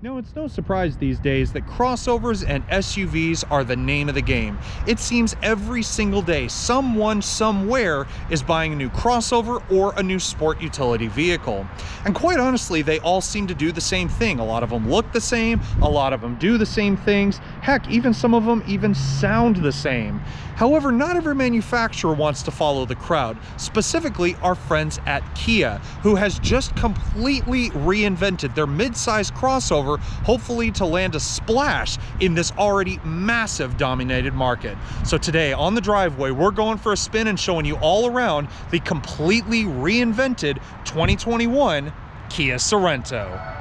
Now, it's no surprise these days that crossovers and SUVs are the name of the game. It seems every single day someone somewhere is buying a new crossover or a new sport utility vehicle. And quite honestly, they all seem to do the same thing. A lot of them look the same, a lot of them do the same things. Heck, even some of them even sound the same. However, not every manufacturer wants to follow the crowd, specifically our friends at Kia, who has just completely reinvented their mid-size crossover, hopefully to land a splash in this already massive dominated market. So today on the driveway, we're going for a spin and showing you all around the completely reinvented 2021 Kia Sorento.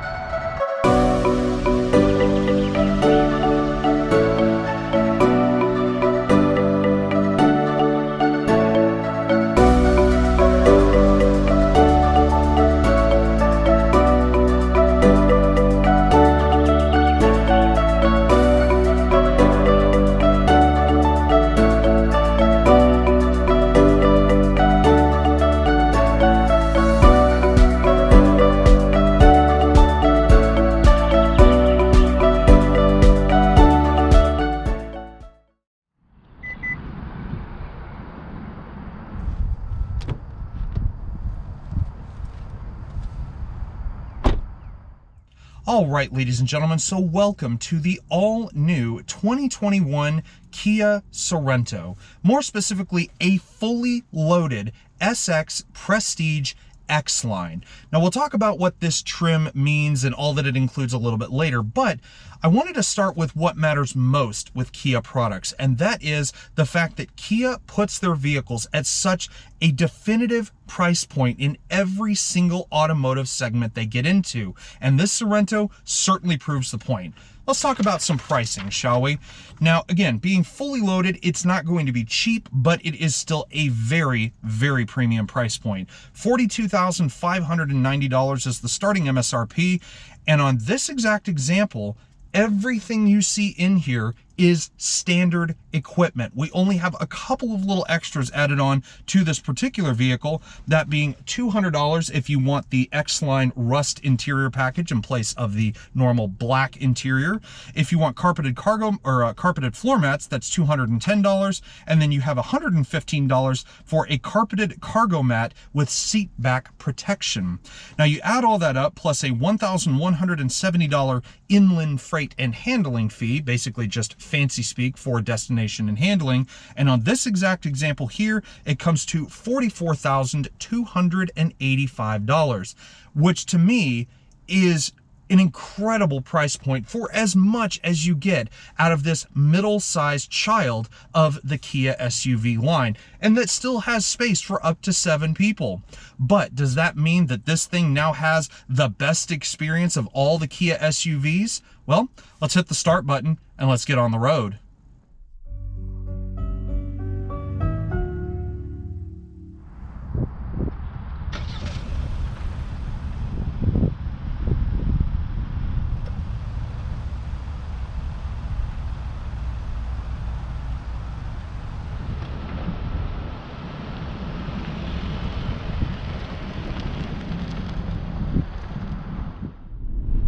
All right, ladies and gentlemen, so welcome to the all-new 2021 Kia Sorento. More specifically, a fully loaded SX Prestige X-Line. Now, we'll talk about what this trim means and all that it includes a little bit later, but I wanted to start with what matters most with Kia products, and that is the fact that Kia puts their vehicles at such a definitive price point in every single automotive segment they get into, and this Sorento certainly proves the point. Let's talk about some pricing, shall we? Now, again, being fully loaded, it's not going to be cheap, but it is still a very, very premium price point. $42,590 is the starting MSRP, and on this exact example, everything you see in here is standard equipment. We only have a couple of little extras added on to this particular vehicle, that being $200 if you want the X-Line rust interior package in place of the normal black interior. If you want carpeted cargo or carpeted floor mats, that's $210, and then you have $115 for a carpeted cargo mat with seat back protection. Now you add all that up plus a $1,170 inland freight and handling fee, basically just fancy speak for destination and handling. And on this exact example here, it comes to $44,285, which to me is an incredible price point for as much as you get out of this middle-sized child of the Kia SUV line, and that still has space for up to 7 people. But does that mean that this thing now has the best experience of all the Kia SUVs? Well, let's hit the start button and let's get on the road.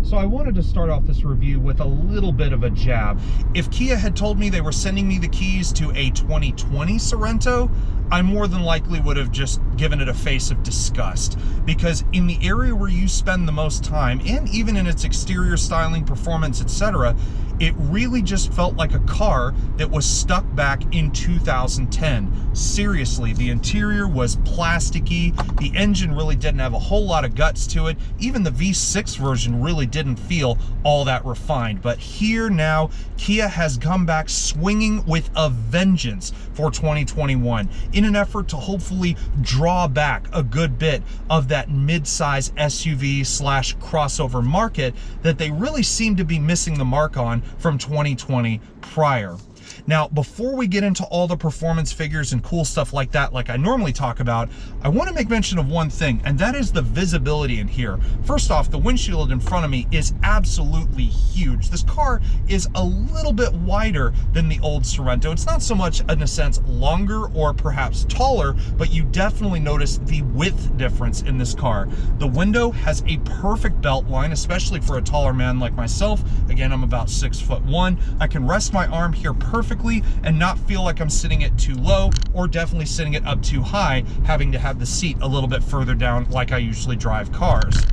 So I wanted to start off this review with a little bit of a jab. If Kia had told me they were sending me the keys to a 2020 Sorento, I more than likely would have just given it a face of disgust, because in the area where you spend the most time, and even in its exterior styling, performance, etc., it really just felt like a car that was stuck back in 2010. Seriously, the interior was plasticky, the engine really didn't have a whole lot of guts to it, even the V6 version really didn't feel all that refined. But here now, Kia has come back swinging with a vengeance for 2021 in an effort to hopefully draw back a good bit of that mid-size SUV slash crossover market that they really seem to be missing the mark on from 2020 prior. Now, before we get into all the performance figures and cool stuff like that, like I normally talk about, I want to make mention of one thing, and that is the visibility in here. First off, the windshield in front of me is absolutely huge. This car is a little bit wider than the old Sorento. It's not so much, in a sense, longer or perhaps taller, but you definitely notice the width difference in this car. The window has a perfect belt line, especially for a taller man like myself. Again, I'm about 6'1". I can rest my arm here perfectly and not feel like I'm sitting it too low or definitely sitting it up too high, having to have the seat a little bit further down like I usually drive cars.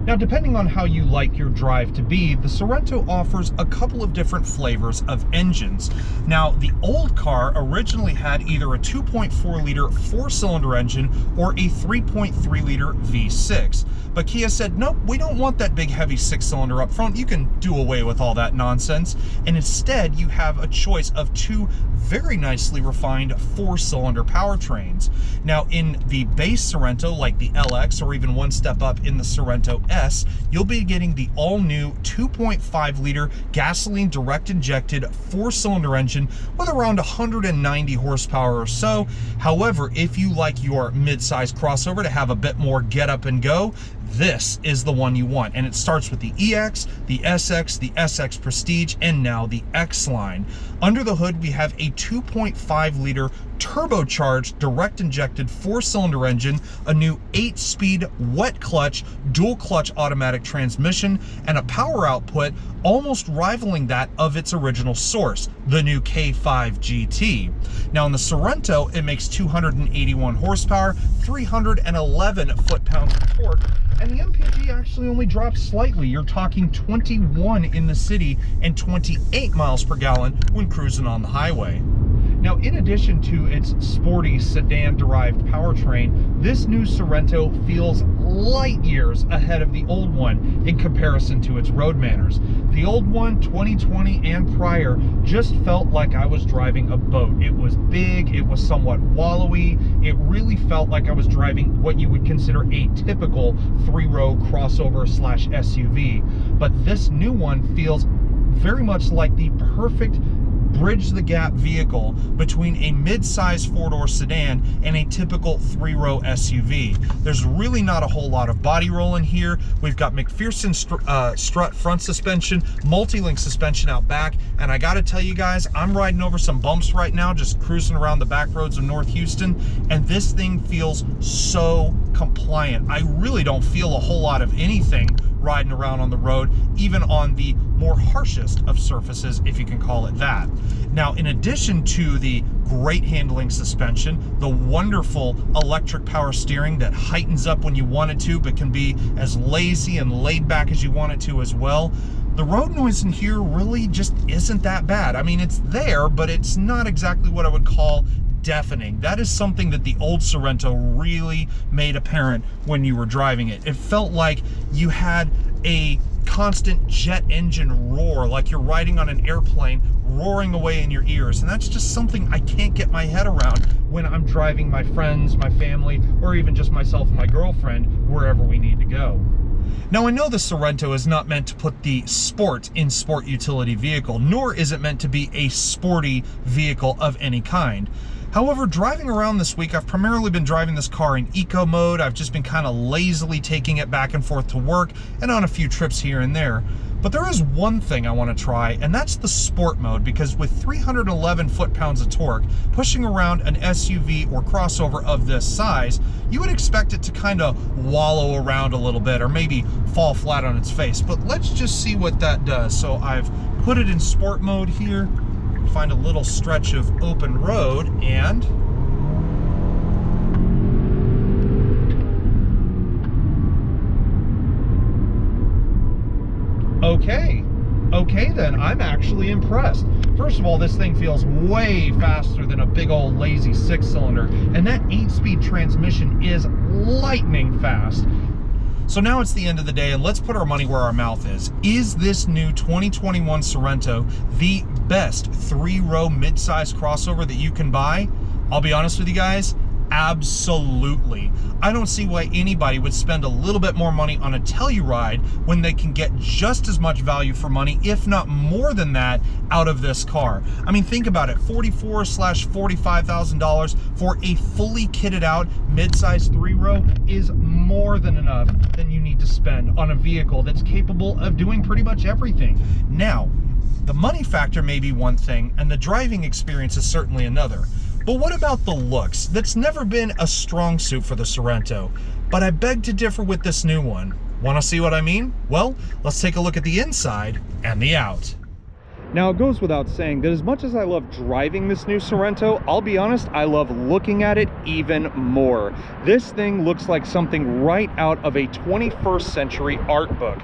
Now, depending on how you like your drive to be, the Sorento offers a couple of different flavors of engines. Now, the old car originally had either a 2.4 liter 4-cylinder engine or a 3.3 liter V6. But Kia said, nope, we don't want that big heavy 6-cylinder up front. You can do away with all that nonsense. And instead, you have a choice of two very nicely refined 4-cylinder powertrains. Now, in the base Sorento, like the LX, or even one step up in the Sorento S, you'll be getting the all-new 2.5 liter gasoline direct injected 4-cylinder engine with around 190 horsepower or so. However, if you like your mid-size crossover to have a bit more get up and go, this is the one you want. And it starts with the EX, the SX, the SX Prestige, and now the X line. Under the hood, we have a 2.5 liter turbocharged direct injected 4-cylinder engine, a new 8-speed wet clutch dual clutch automatic transmission, and a power output almost rivaling that of its original source, the new K5 GT. Now in the Sorento, it makes 281 horsepower, 311 foot-pounds of torque, and the MPG actually only drops slightly. You're talking 21 in the city and 28 miles per gallon when cruising on the highway. Now, in addition to its sporty sedan-derived powertrain, this new Sorento feels light years ahead of the old one in comparison to its road manners. The old one, 2020 and prior, just felt like I was driving a boat. It was big, it was somewhat wallowy, it really felt like I was driving what you would consider a typical 3-row crossover slash SUV. But this new one feels very much like the perfect bridge the gap vehicle between a mid-size 4-door sedan and a typical 3-row SUV. There's really not a whole lot of body roll in here. We've got McPherson strut front suspension, multi-link suspension out back, and I gotta tell you guys, I'm riding over some bumps right now, just cruising around the back roads of North Houston, and this thing feels so compliant. I really don't feel a whole lot of anything riding around on the road, even on the more harshest of surfaces, if you can call it that. Now, in addition to the great handling suspension, the wonderful electric power steering that heightens up when you want it to, but can be as lazy and laid back as you want it to as well, the road noise in here really just isn't that bad. I mean, it's there, but it's not exactly what I would call deafening. That is something that the old Sorento really made apparent when you were driving it. It felt like you had a constant jet engine roar, like you're riding on an airplane roaring away in your ears, and that's just something I can't get my head around when I'm driving my friends, my family, or even just myself and my girlfriend wherever we need to go. Now, I know the Sorento is not meant to put the sport in sport utility vehicle, nor is it meant to be a sporty vehicle of any kind. However, driving around this week, I've primarily been driving this car in eco mode. I've just been kind of lazily taking it back and forth to work and on a few trips here and there. But there is one thing I want to try, and that's the sport mode, because with 311 foot-pounds of torque, pushing around an SUV or crossover of this size, you would expect it to kind of wallow around a little bit or maybe fall flat on its face. But let's just see what that does. So I've put it in sport mode here. Find a little stretch of open road, and okay then, I'm actually impressed. First of all, this thing feels way faster than a big old lazy 6-cylinder, and that 8-speed transmission is lightning fast. So now it's the end of the day, and let's put our money where our mouth is. Is this new 2021 Sorento the best 3-row mid-size crossover that you can buy? I'll be honest with you guys, Absolutely. I don't see why anybody would spend a little bit more money on a Telluride when they can get just as much value for money, if not more than that, out of this car. I mean, think about it, $44,000–$45,000 for a fully kitted out midsize 3-row is more than enough than you need to spend on a vehicle that's capable of doing pretty much everything. Now, the money factor may be one thing, and the driving experience is certainly another. But what about the looks? That's never been a strong suit for the Sorento, but I beg to differ with this new one. Want to see what I mean? Well, let's take a look at the inside and the out. Now, it goes without saying that as much as I love driving this new Sorento, I'll be honest, I love looking at it even more. This thing looks like something right out of a 21st century art book.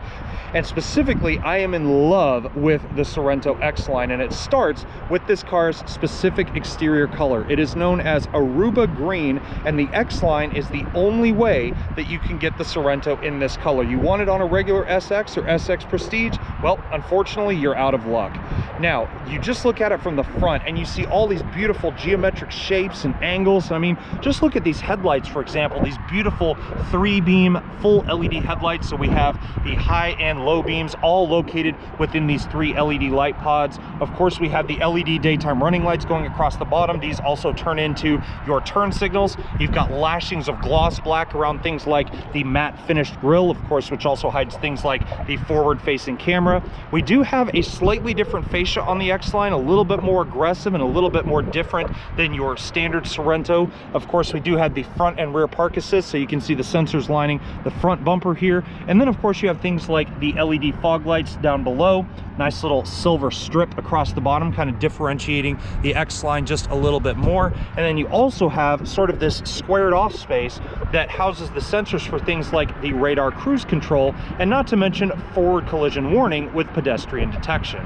And specifically, I am in love with the Sorento X-Line, and it starts with this car's specific exterior color. It is known as Aruba Green, and the X-Line is the only way that you can get the Sorento in this color. You want it on a regular SX or SX Prestige? Well, unfortunately, you're out of luck. Now, you just look at it from the front, and you see all these beautiful geometric shapes and angles. I mean, just look at these headlights, for example, these beautiful 3-beam full LED headlights. So we have the high and low beams all located within these 3 LED light pods. Of course, we have the LED daytime running lights going across the bottom. These also turn into your turn signals. You've got lashings of gloss black around things like the matte finished grille, of course, which also hides things like the forward facing camera. We do have a slightly different fascia on the X-Line, a little bit more aggressive and a little bit more different than your standard Sorento. Of course, we do have the front and rear park assist, so you can see the sensors lining the front bumper here. And then of course you have things like the LED fog lights down below, nice little silver strip across the bottom, kind of differentiating the X-Line just a little bit more. And then you also have sort of this squared off space that houses the sensors for things like the radar cruise control, and not to mention forward collision warning with pedestrian detection.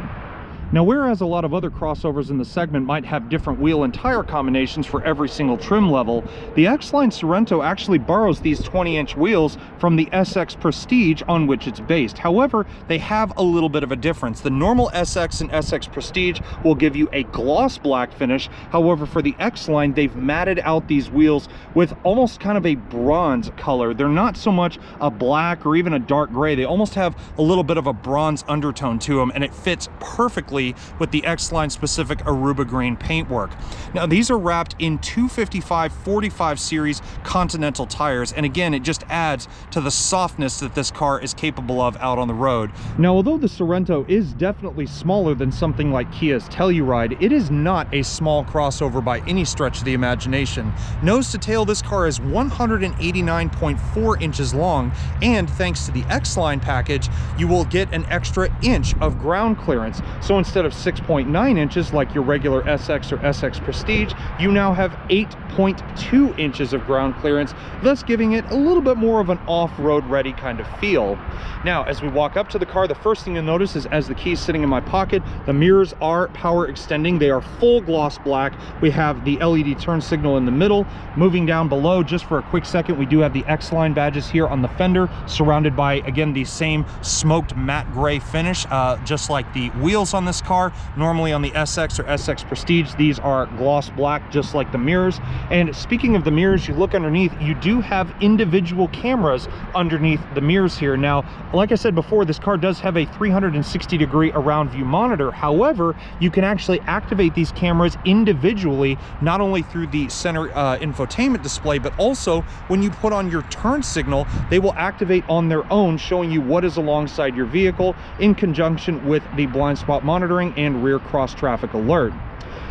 Now, whereas a lot of other crossovers in the segment might have different wheel and tire combinations for every single trim level, the X-Line Sorento actually borrows these 20-inch wheels from the SX Prestige on which it's based. However, they have a little bit of a difference. The normal SX and SX Prestige will give you a gloss black finish. However, for the X-Line, they've matted out these wheels with almost kind of a bronze color. They're not so much a black or even a dark gray. They almost have a little bit of a bronze undertone to them, and it fits perfectly with the X-Line specific Aruba Green paintwork. Now, these are wrapped in 255/45 series Continental tires, and again, it just adds to the softness that this car is capable of out on the road. Now, although the Sorento is definitely smaller than something like Kia's Telluride, it is not a small crossover by any stretch of the imagination. Nose to tail, this car is 189.4 inches long, and thanks to the X-Line package, you will get an extra inch of ground clearance. So instead of 6.9 inches like your regular SX or SX Prestige, you now have 8.2 inches of ground clearance, thus giving it a little bit more of an off-road ready kind of feel. Now, as we walk up to the car, the first thing you'll notice is as the key's sitting in my pocket, the mirrors are power extending. They are full gloss black. We have the LED turn signal in the middle. Moving down below, just for a quick second, we do have the X-Line badges here on the fender, surrounded by, again, the same smoked matte gray finish, just like the wheels on this car. Normally on the SX or SX Prestige, these are gloss black, just like the mirrors. And speaking of the mirrors, you look underneath, you do have individual cameras underneath the mirrors here. Now, like I said before, this car does have a 360-degree around view monitor. However, you can actually activate these cameras individually, not only through the center infotainment display, but also when you put on your turn signal, they will activate on their own, showing you what is alongside your vehicle in conjunction with the blind spot monitoring and rear cross traffic alert.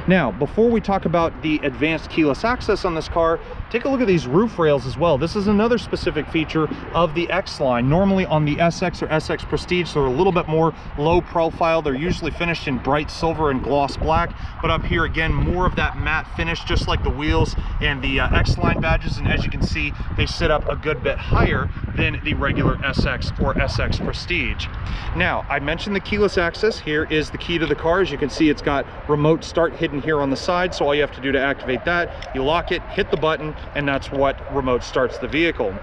Now, before we talk about the advanced keyless access on this car, take a look at these roof rails as well. This is another specific feature of the X-Line. Normally on the SX or SX Prestige, they're a little bit more low profile. They're usually finished in bright silver and gloss black, but up here, again, more of that matte finish, just like the wheels and the X-Line badges. And as you can see, they sit up a good bit higher than the regular SX or SX Prestige. Now, I mentioned the keyless access. Here is the key to the car. As you can see, it's got remote start hidden here on the side, so all you have to do to activate that, you lock it, hit the button, and that's what remote starts the vehicle.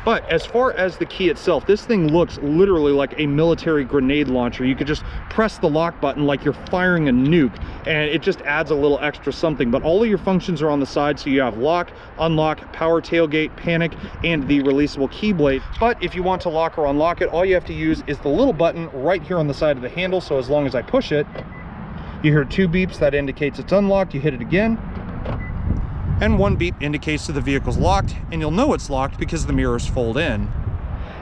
But as far as the key itself, this thing looks literally like a military grenade launcher. You could just press the lock button like you're firing a nuke, and it just adds a little extra something. But all of your functions are on the side, so you have lock, unlock, power tailgate, panic, and the releasable key blade. But if you want to lock or unlock it, all you have to use is the little button right here on the side of the handle. So as long as I push it, you hear 2 beeps. That indicates it's unlocked. You hit it again, and 1 beep indicates that the vehicle's locked, and you'll know it's locked because the mirrors fold in.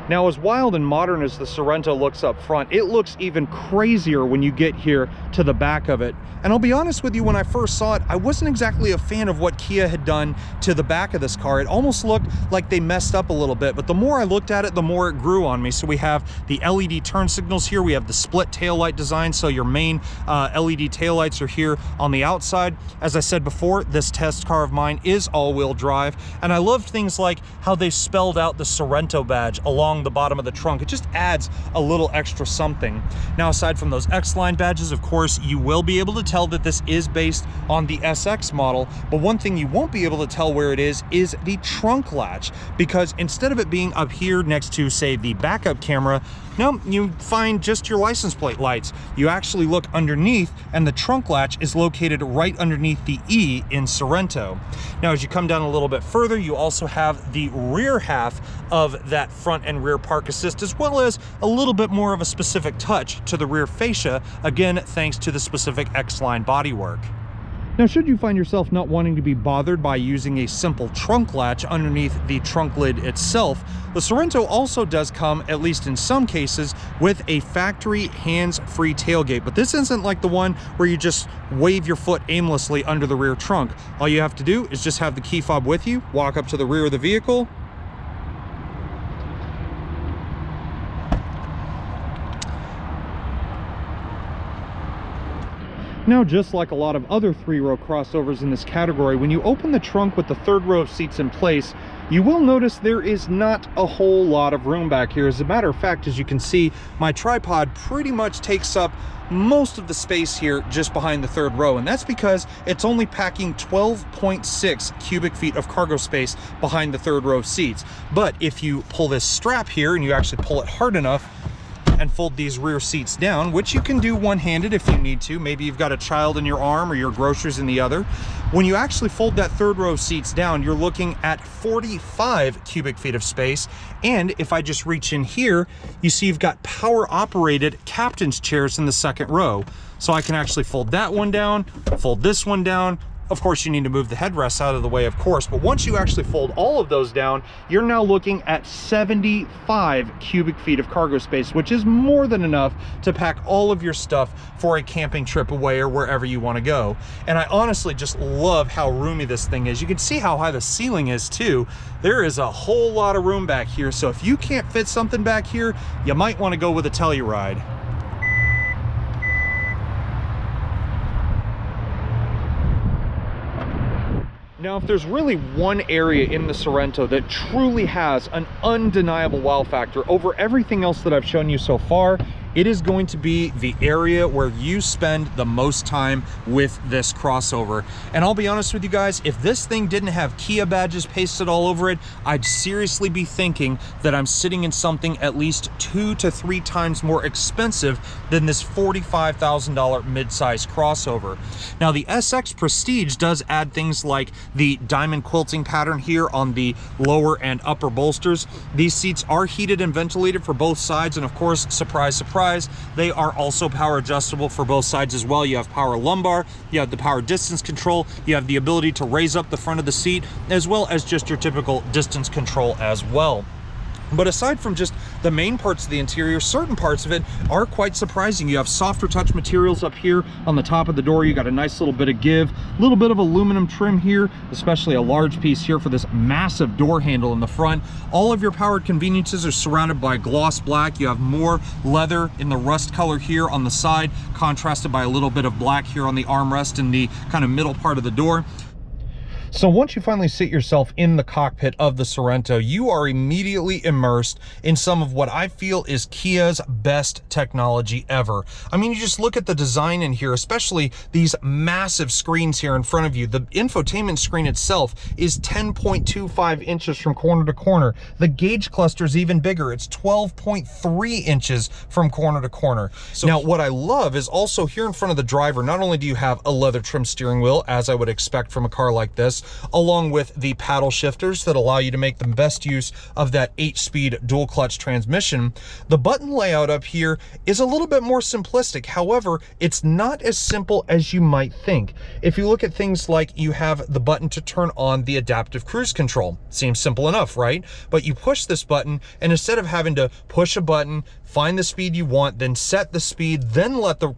Now, as wild and modern as the Sorento looks up front, it looks even crazier when you get here to the back of it. And I'll be honest with you, when I first saw it, I wasn't exactly a fan of what Kia had done to the back of this car. It almost looked like they messed up a little bit, but the more I looked at it, the more it grew on me. So we have the LED turn signals here. We have the split taillight design, so your main LED taillights are here on the outside. As I said before, this test car of mine is all-wheel drive, and I love things like how they spelled out the Sorento badge along the bottom of the trunk. It just adds a little extra something. Now, aside from those X-Line badges, of course, you will be able to tell that this is based on the SX model, but one thing you won't be able to tell where it is the trunk latch, because instead of it being up here next to, say, the backup camera, no, you find just your license plate lights. You actually look underneath, and the trunk latch is located right underneath the E in Sorento. Now, as you come down a little bit further, you also have the rear half of that front and rear park assist, as well as a little bit more of a specific touch to the rear fascia, again, thanks to the specific X-Line bodywork. Now, should you find yourself not wanting to be bothered by using a simple trunk latch underneath the trunk lid itself, the Sorento also does come, at least in some cases, with a factory hands-free tailgate. But this isn't like the one where you just wave your foot aimlessly under the rear trunk. All you have to do is just have the key fob with you, walk up to the rear of the vehicle, Now, just like a lot of other 3-row crossovers in this category, when you open the trunk with the 3rd row of seats in place, you will notice there is not a whole lot of room back here. As a matter of fact, as you can see, my tripod pretty much takes up most of the space here just behind the 3rd row, and that's because it's only packing 12.6 cubic feet of cargo space behind the 3rd row seats. But if you pull this strap here and you actually pull it hard enough and fold these rear seats down, which you can do one-handed if you need to. Maybe you've got a child in your arm or your groceries in the other. When you actually fold that 3rd row seats down, you're looking at 45 cubic feet of space. And if I just reach in here, you see you've got power-operated captain's chairs in the 2nd row. So I can actually fold that one down, fold this one down. Of course, you need to move the headrests out of the way, of course, but once you actually fold all of those down, you're now looking at 75 cubic feet of cargo space, which is more than enough to pack all of your stuff for a camping trip away or wherever you want to go. And I honestly just love how roomy this thing is. You can see how high the ceiling is too. There is a whole lot of room back here, so if you can't fit something back here, you might want to go with a Telluride. Now, if there's really one area in the Sorento that truly has an undeniable wow factor over everything else that I've shown you so far, it is going to be the area where you spend the most time with this crossover. And I'll be honest with you guys, if this thing didn't have Kia badges pasted all over it, I'd seriously be thinking that I'm sitting in something at least 2 to 3 times more expensive than this $45,000 midsize crossover. Now, the SX Prestige does add things like the diamond quilting pattern here on the lower and upper bolsters. These seats are heated and ventilated for both sides, and of course, surprise, surprise, they are also power adjustable for both sides as well. You have power lumbar, you have the power distance control, you have the ability to raise up the front of the seat, as well as just your typical distance control as well. But aside from just the main parts of the interior, certain parts of it are quite surprising. You have softer touch materials up here on the top of the door. You got a nice little bit of give, a little bit of aluminum trim here, especially a large piece here for this massive door handle in the front. All of your powered conveniences are surrounded by gloss black. You have more leather in the rust color here on the side, contrasted by a little bit of black here on the armrest in the kind of middle part of the door. So once you finally sit yourself in the cockpit of the Sorento, you are immediately immersed in some of what I feel is Kia's best technology ever. I mean, you just look at the design in here, especially these massive screens here in front of you. The infotainment screen itself is 10.25 inches from corner to corner. The gauge cluster is even bigger. It's 12.3 inches from corner to corner. So now what I love is also here in front of the driver, not only do you have a leather trim steering wheel, as I would expect from a car like this, along with the paddle shifters that allow you to make the best use of that 8-speed dual clutch transmission. The button layout up here is a little bit more simplistic. However, it's not as simple as you might think. If you look at things like you have the button to turn on the adaptive cruise control, seems simple enough, right? But you push this button, and instead of having to push a button, find the speed you want, then set the speed, then let the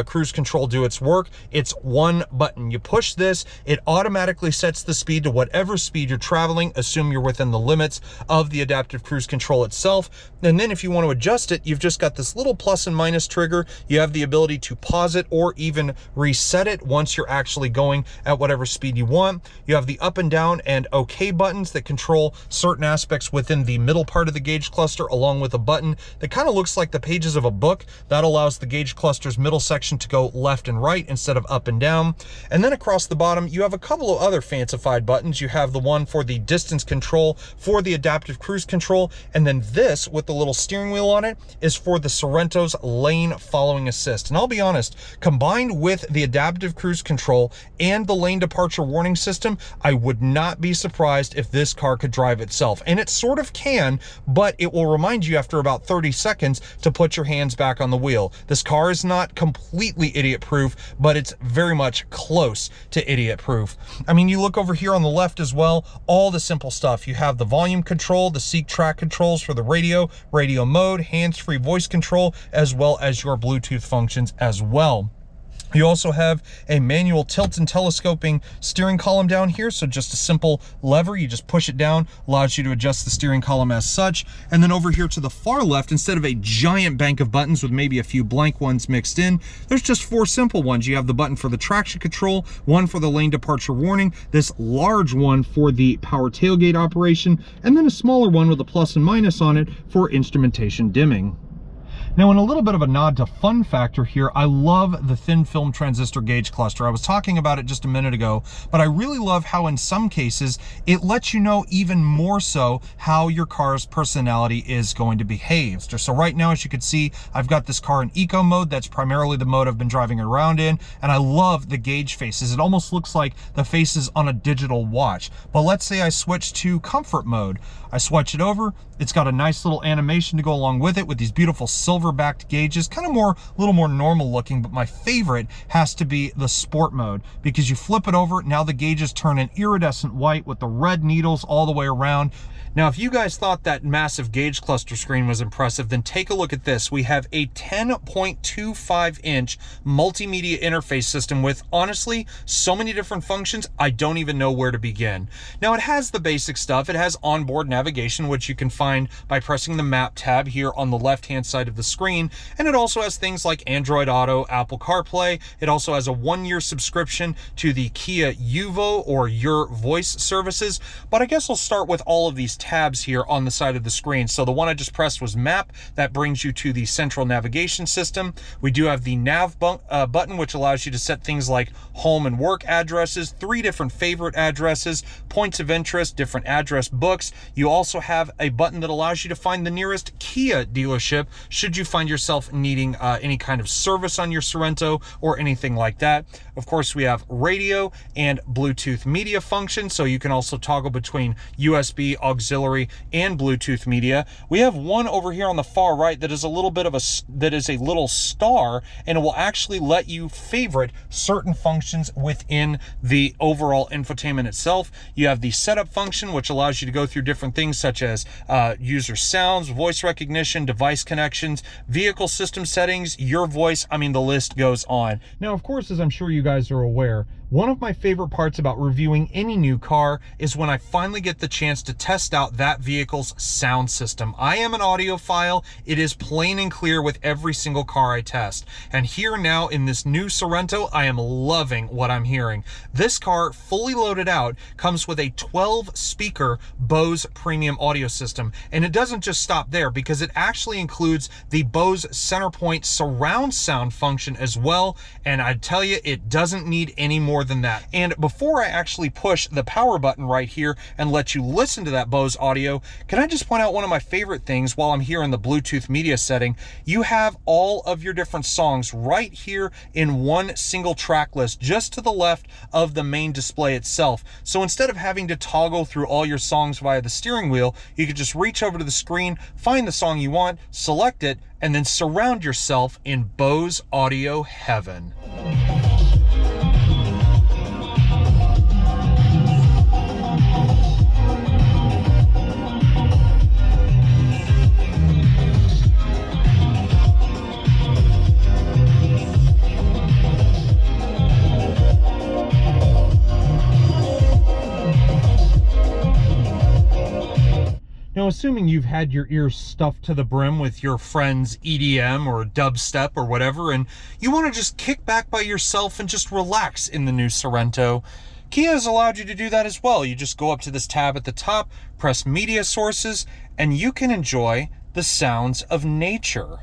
cruise control do its work, it's one button. You push this, it automatically sets the speed to whatever speed you're traveling, assume you're within the limits of the adaptive cruise control itself. And then if you want to adjust it, you've just got this little plus and minus trigger. You have the ability to pause it or even reset it once you're actually going at whatever speed you want. You have the up and down and OK buttons that control certain aspects within the middle part of the gauge cluster, along with a button that kind of looks like the pages of a book. That allows the gauge cluster's middle section to go left and right instead of up and down. And then across the bottom, you have a couple of other fancified buttons. You have the one for the distance control for the adaptive cruise control. And then this with the little steering wheel on it is for the Sorento's lane following assist. And I'll be honest, combined with the adaptive cruise control and the lane departure warning system, I would not be surprised if this car could drive itself. And it sort of can, but it will remind you after about 30 seconds to put your hands back on the wheel. This car is not completely idiot proof, but it's very much close to idiot proof. I mean, you look over here on the left as well, all the simple stuff. You have the volume control, the seat track controls for the radio mode, hands-free voice control, as well as your Bluetooth functions as well. You also have a manual tilt and telescoping steering column down here. So just a simple lever, you just push it down, allows you to adjust the steering column as such. And then over here to the far left, instead of a giant bank of buttons with maybe a few blank ones mixed in, there's just 4 simple ones. You have the button for the traction control, one for the lane departure warning, this large one for the power tailgate operation, and then a smaller one with a plus and minus on it for instrumentation dimming. Now, in a little bit of a nod to fun factor here, I love the thin film transistor gauge cluster. I was talking about it just a minute ago, but I really love how in some cases it lets you know even more so how your car's personality is going to behave. So right now, as you can see, I've got this car in eco mode. That's primarily the mode I've been driving around in, and I love the gauge faces. It almost looks like the faces on a digital watch. But let's say I switch to comfort mode. I switch it over. It's got a nice little animation to go along with it with these beautiful silver-backed gauges, kind of a little more normal looking, but my favorite has to be the sport mode, because you flip it over, now the gauges turn an iridescent white with the red needles all the way around. Now, if you guys thought that massive gauge cluster screen was impressive, then take a look at this. We have a 10.25-inch multimedia interface system with, honestly, so many different functions, I don't even know where to begin. Now, it has the basic stuff. It has onboard navigation, which you can find by pressing the map tab here on the left-hand side of the screen. And it also has things like Android Auto, Apple CarPlay. It also has a 1-year subscription to the Kia Uvo or Your Voice services. But I guess I'll start with all of these tabs here on the side of the screen. So the one I just pressed was map. That brings you to the central navigation system. We do have the nav button, which allows you to set things like home and work addresses, 3 different favorite addresses, points of interest, different address books. You also have a button that allows you to find the nearest Kia dealership should you find yourself needing any kind of service on your Sorento or anything like that. Of course, we have radio and Bluetooth media function, so you can also toggle between USB, auxiliary, and Bluetooth media. We have one over here on the far right that is a little bit of a little star, and it will actually let you favorite certain functions within the overall infotainment itself. You have the setup function, which allows you to go through different things such as user sounds, voice recognition, device connections, vehicle system settings, your voice. I mean, the list goes on. Now, of course, as I'm sure you guys are aware, One of my favorite parts about reviewing any new car is when I finally get the chance to test out that vehicle's sound system. I am an audiophile. It is plain and clear with every single car I test. And here now in this new Sorento, I am loving what I'm hearing. This car, fully loaded out, comes with a 12-speaker Bose premium audio system. And it doesn't just stop there, because it actually includes the Bose Centerpoint surround sound function as well. And I tell you, it doesn't need any more than that. And before I actually push the power button right here and let you listen to that Bose audio, can I just point out one of my favorite things while I'm here in the Bluetooth media setting? You have all of your different songs right here in one single track list, just to the left of the main display itself. So instead of having to toggle through all your songs via the steering wheel, you could just reach over to the screen, find the song you want, select it, and then surround yourself in Bose audio heaven. Now, assuming you've had your ears stuffed to the brim with your friend's EDM or dubstep or whatever, and you want to just kick back by yourself and just relax in the new Sorento, Kia has allowed you to do that as well. You just go up to this tab at the top, press Media Sources, and you can enjoy the sounds of nature.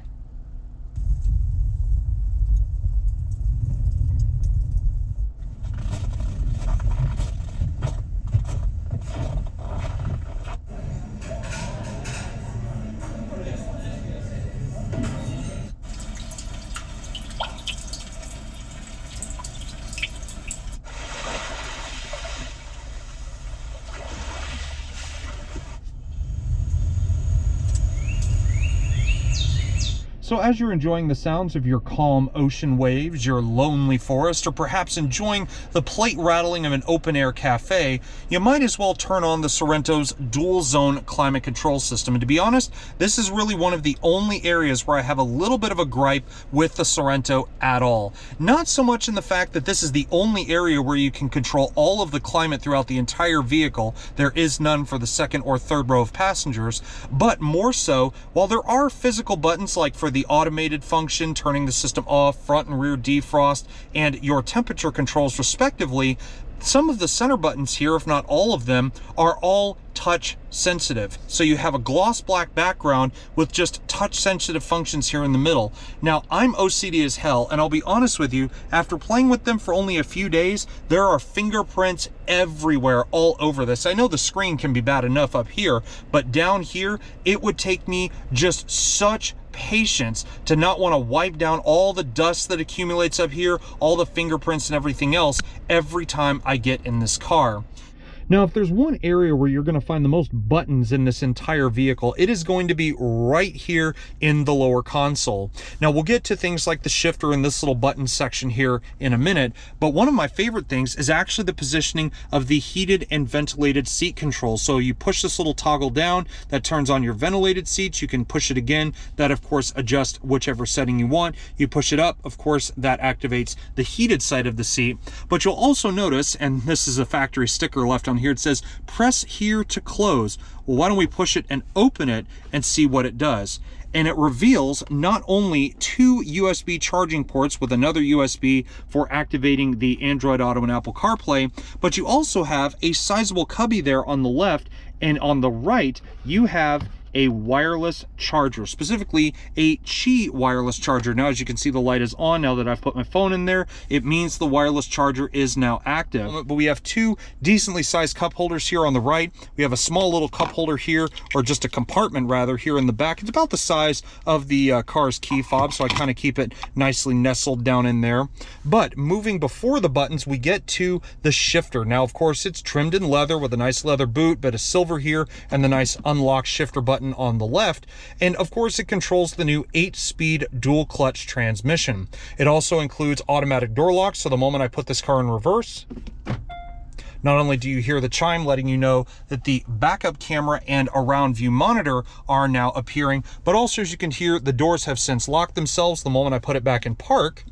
So as you're enjoying the sounds of your calm ocean waves, your lonely forest, or perhaps enjoying the plate rattling of an open-air cafe, you might as well turn on the Sorento's dual-zone climate control system. And to be honest, this is really one of the only areas where I have a little bit of a gripe with the Sorento at all. Not so much in the fact that this is the only area where you can control all of the climate throughout the entire vehicle. There is none for the second or third row of passengers, but more so, while there are physical buttons like for the automated function, turning the system off, front and rear defrost, and your temperature controls respectively, some of the center buttons here, if not all of them, are all touch sensitive. So you have a gloss black background with just touch sensitive functions here in the middle. Now, I'm OCD as hell, and I'll be honest with you, after playing with them for only a few days, there are fingerprints everywhere all over this. I know the screen can be bad enough up here, but down here, it would take me just such patience to not want to wipe down all the dust that accumulates up here, all the fingerprints and everything else every time I get in this car. Now, if there's one area where you're going to find the most buttons in this entire vehicle, it is going to be right here in the lower console. Now, we'll get to things like the shifter in this little button section here in a minute, but one of my favorite things is actually the positioning of the heated and ventilated seat controls. So you push this little toggle down, that turns on your ventilated seats. You can push it again, that of course adjusts whichever setting you want. You push it up, of course, that activates the heated side of the seat. But you'll also notice, and this is a factory sticker left on here, it says press here to close. Well, why don't we push it and open it and see what it does? And it reveals not only 2 USB charging ports with another USB for activating the Android Auto and Apple CarPlay, but you also have a sizable cubby there on the left, and on the right you have a wireless charger, specifically a Qi wireless charger. Now, as you can see, the light is on now that I've put my phone in there. It means the wireless charger is now active. But we have 2 decently sized cup holders here on the right. We have a small little cup holder here, or just a compartment rather, here in the back. It's about the size of the car's key fob, so I kind of keep it nicely nestled down in there. But moving before the buttons, we get to the shifter. Now, of course, it's trimmed in leather with a nice leather boot, bit of silver here, and the nice unlock shifter button on the left. And of course, it controls the new 8-speed dual clutch transmission. It also includes automatic door locks, so the moment I put this car in reverse, not only do you hear the chime letting you know that the backup camera and around view monitor are now appearing, but also, as you can hear, the doors have since locked themselves. The moment I put it back in park,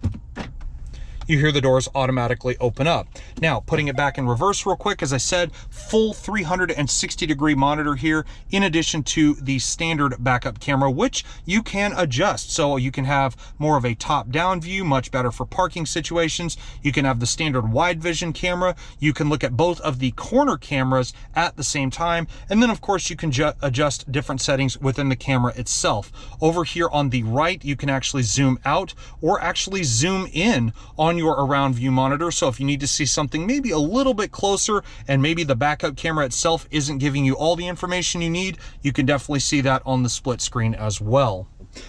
you hear the doors automatically open up. Now, putting it back in reverse real quick, as I said, full 360-degree monitor here, in addition to the standard backup camera, which you can adjust. So you can have more of a top-down view, much better for parking situations. You can have the standard wide vision camera. You can look at both of the corner cameras at the same time. And then, of course, you can adjust different settings within the camera itself. Over here on the right, you can actually zoom out or actually zoom in on your around view monitor. So if you need to see something maybe a little bit closer and maybe the backup camera itself isn't giving you all the information you need, you can definitely see that on the split screen as well.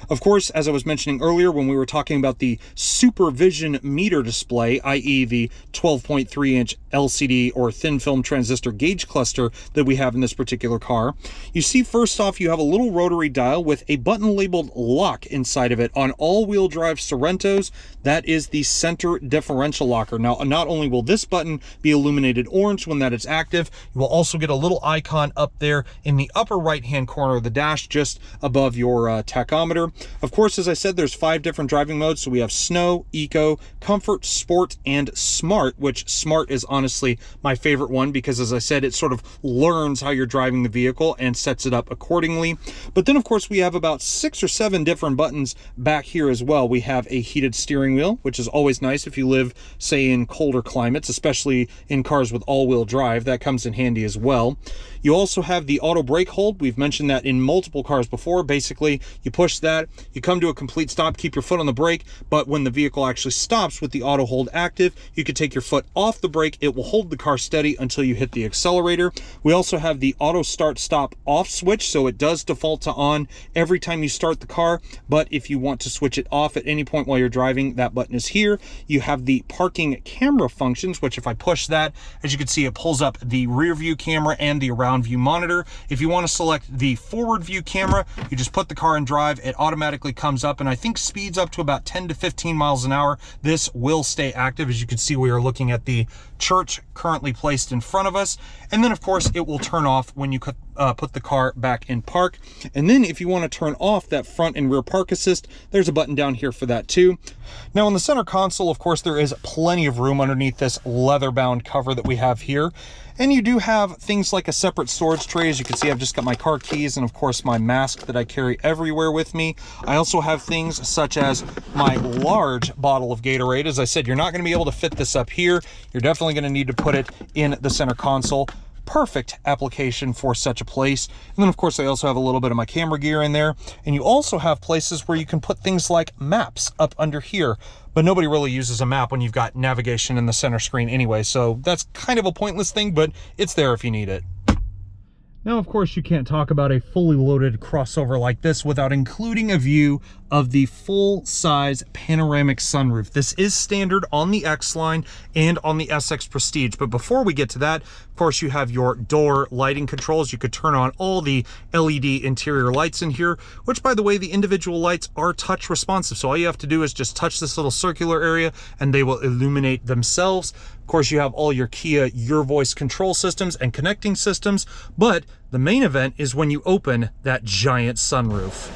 Of course, as I was mentioning earlier when we were talking about the supervision meter display, i.e. the 12.3-inch LCD or thin film transistor gauge cluster that we have in this particular car, you see first off you have a little rotary dial with a button labeled lock inside of it. On all-wheel drive Sorentos, that is the center differential locker. Now, not only will this button be illuminated orange when that is active, you will also get a little icon up there in the upper right-hand corner of the dash just above your tachometer. Of course, as I said, there's 5 different driving modes. So we have Snow, Eco, Comfort, Sport, and Smart, which Smart is honestly my favorite one because, as I said, it sort of learns how you're driving the vehicle and sets it up accordingly. But then, of course, we have about 6 or 7 different buttons back here as well. We have a heated steering wheel, which is always nice if you live, say, in colder climates, especially in cars with all-wheel drive. That comes in handy as well. You also have the auto brake hold. We've mentioned that in multiple cars before. Basically, you push that, you come to a complete stop, keep your foot on the brake, but when the vehicle actually stops with the auto hold active, you can take your foot off the brake. It will hold the car steady until you hit the accelerator. We also have the auto start stop off switch, so it does default to on every time you start the car, but if you want to switch it off at any point while you're driving, that button is here. You have the parking camera functions, which if I push that, as you can see, it pulls up the rear view camera and the around view monitor. If you want to select the forward view camera, you just put the car in drive, it automatically comes up, and I think speeds up to about 10 to 15 miles an hour. This will stay active. As you can see, we are looking at the church currently placed in front of us, and then of course it will turn off when you put the car back in park. And then if you want to turn off that front and rear park assist, there's a button down here for that too. Now on the center console, of course, there is plenty of room underneath this leather bound cover that we have here. And you do have things like a separate storage tray. As you can see, I've just got my car keys and of course my mask that I carry everywhere with me. I also have things such as my large bottle of Gatorade. As I said, you're not going to be able to fit this up here. You're definitely going to need to put it in the center console. Perfect application for such a place. And then of course I also have a little bit of my camera gear in there, and you also have places where you can put things like maps up under here, but nobody really uses a map when you've got navigation in the center screen anyway, so that's kind of a pointless thing, but it's there if you need it. Now, of course, you can't talk about a fully loaded crossover like this without including a view of the full-size panoramic sunroof. This is standard on the X line and on the SX Prestige. But before we get to that, of course, you have your door lighting controls. You could turn on all the LED interior lights in here, which, by the way, the individual lights are touch responsive. So all you have to do is just touch this little circular area and they will illuminate themselves. Of course, you have all your Kia Your Voice control systems and connecting systems, but the main event is when you open that giant sunroof.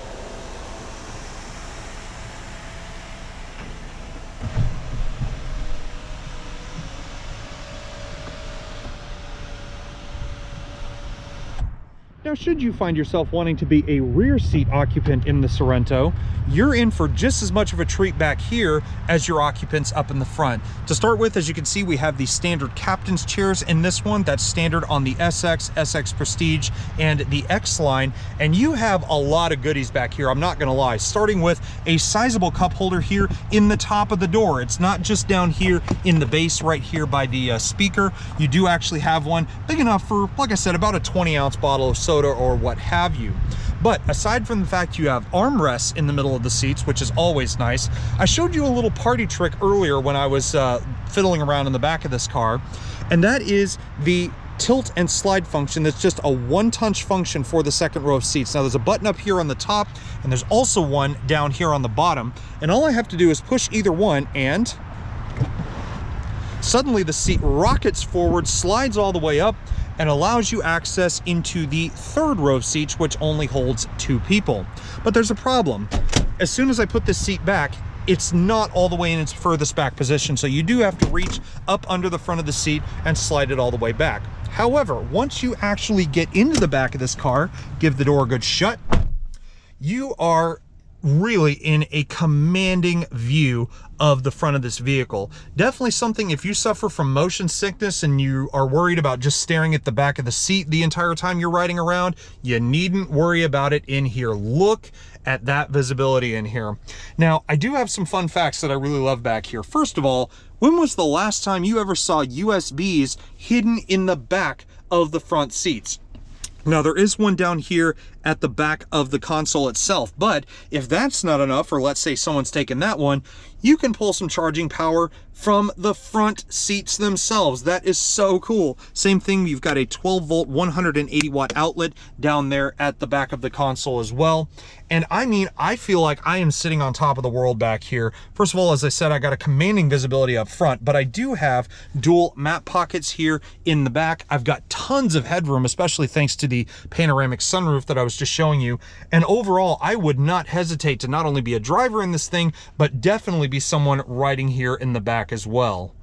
Now, should you find yourself wanting to be a rear seat occupant in the Sorento, you're in for just as much of a treat back here as your occupants up in the front. To start with, as you can see, we have the standard captain's chairs in this one. That's standard on the SX, SX Prestige, and the X line. And you have a lot of goodies back here, I'm not gonna lie, starting with a sizable cup holder here in the top of the door. It's not just down here in the base right here by the speaker. You do actually have one big enough for, like I said, about a 20-ounce bottle of soda or what have you. But aside from the fact you have armrests in the middle of the seats, which is always nice, I showed you a little party trick earlier when I was fiddling around in the back of this car, and that is the tilt and slide function. That's just a one-touch function for the second row of seats. Now, there's a button up here on the top, and there's also one down here on the bottom, and all I have to do is push either one, and suddenly the seat rockets forward, slides all the way up, and allows you access into the third row of seats, which only holds 2 people. But there's a problem. As soon as I put this seat back, it's not all the way in its furthest back position, so you do have to reach up under the front of the seat and slide it all the way back. However, once you actually get into the back of this car, give the door a good shut, you are really in a commanding view of the front of this vehicle. Definitely something, if you suffer from motion sickness and you are worried about just staring at the back of the seat the entire time you're riding around, you needn't worry about it in here. Look at that visibility in here. Now, I do have some fun facts that I really love back here. First of all, when was the last time you ever saw USBs hidden in the back of the front seats? Now, there is one down here at the back of the console itself, but if that's not enough, or let's say someone's taken that one, you can pull some charging power from the front seats themselves. That is so cool. Same thing, you've got a 12 volt 180 watt outlet down there at the back of the console as well. And I mean, I feel like I am sitting on top of the world back here. First of all, as I said, I got a commanding visibility up front, but I do have dual map pockets here in the back. I've got tons of headroom, especially thanks to the panoramic sunroof that I was just showing you. And overall, I would not hesitate to not only be a driver in this thing, but definitely be someone riding here in the back as well.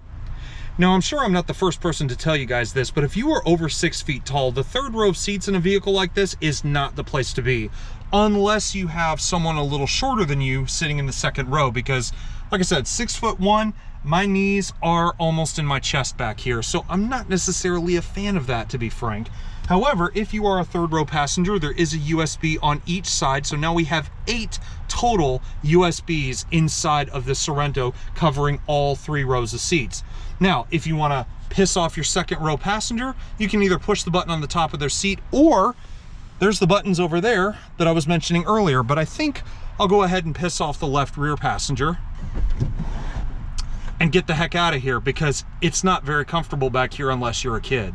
Now, I'm sure I'm not the first person to tell you guys this, but if you are over 6 feet tall, the third row of seats in a vehicle like this is not the place to be, unless you have someone a little shorter than you sitting in the second row, because like I said, 6'1", my knees are almost in my chest back here, so I'm not necessarily a fan of that, to be frank. However, if you are a third row passenger, there is a USB on each side, so now we have 8 total USBs inside of the Sorento covering all 3 rows of seats. Now, if you want to piss off your second row passenger, you can either push the button on the top of their seat, or there's the buttons over there that I was mentioning earlier, but I think I'll go ahead and piss off the left rear passenger and get the heck out of here, because it's not very comfortable back here unless you're a kid.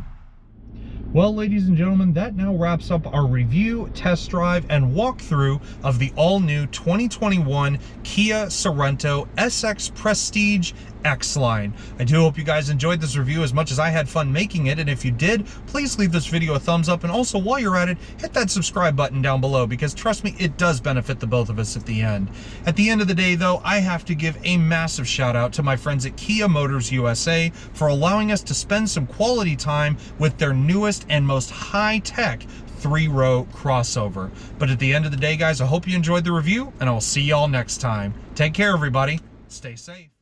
Well, ladies and gentlemen, that now wraps up our review, test drive, and walkthrough of the all-new 2021 Kia Sorento SX Prestige X-Line. I do hope you guys enjoyed this review as much as I had fun making it, and if you did, please leave this video a thumbs up, and also while you're at it, hit that subscribe button down below, because trust me, it does benefit the both of us at the end. At the end of the day, though, I have to give a massive shout out to my friends at Kia Motors USA for allowing us to spend some quality time with their newest and most high-tech 3-row crossover. But at the end of the day, guys, I hope you enjoyed the review, and I will see y'all next time. Take care, everybody. Stay safe.